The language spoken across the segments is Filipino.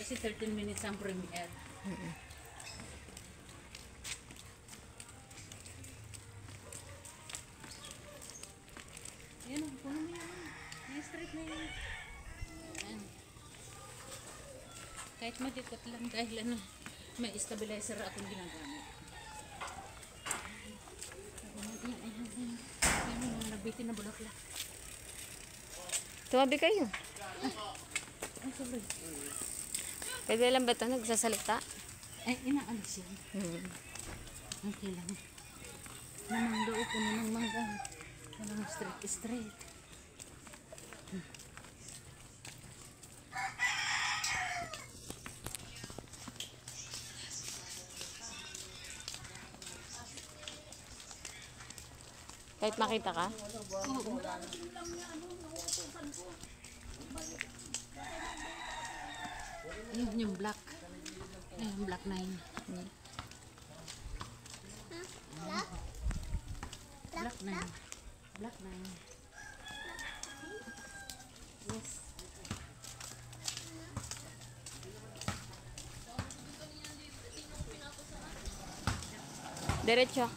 Kasi 13 minutes ang premiere. Ayan, puno mo yan. Yung straight na yun. Ayan. Kahit madikot lang dahil ano, may stabilizer akong ginagamit. Ayan, yung nabitin na bulaklak. Tumabi kayo. Ay, sorry. Pwede lang ba ito nagsasalita? Ay, inaalis yan. Okay lang. Namang loob ko na ng mangga. Walang straight. Kahit makita ka? Oo. Ayun yung black. Ayun, black 9. Black 9. Black 9. Yes. Diretso.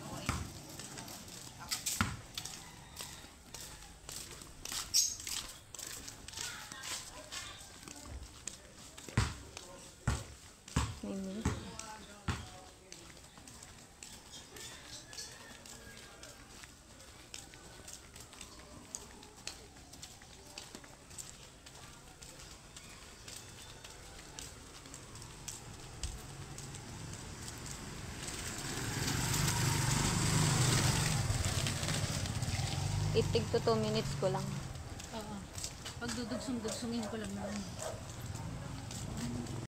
Mimi. Itig to 2 minutes ko lang. Oo. Pag dudugsong-dugsongin ko lang naman.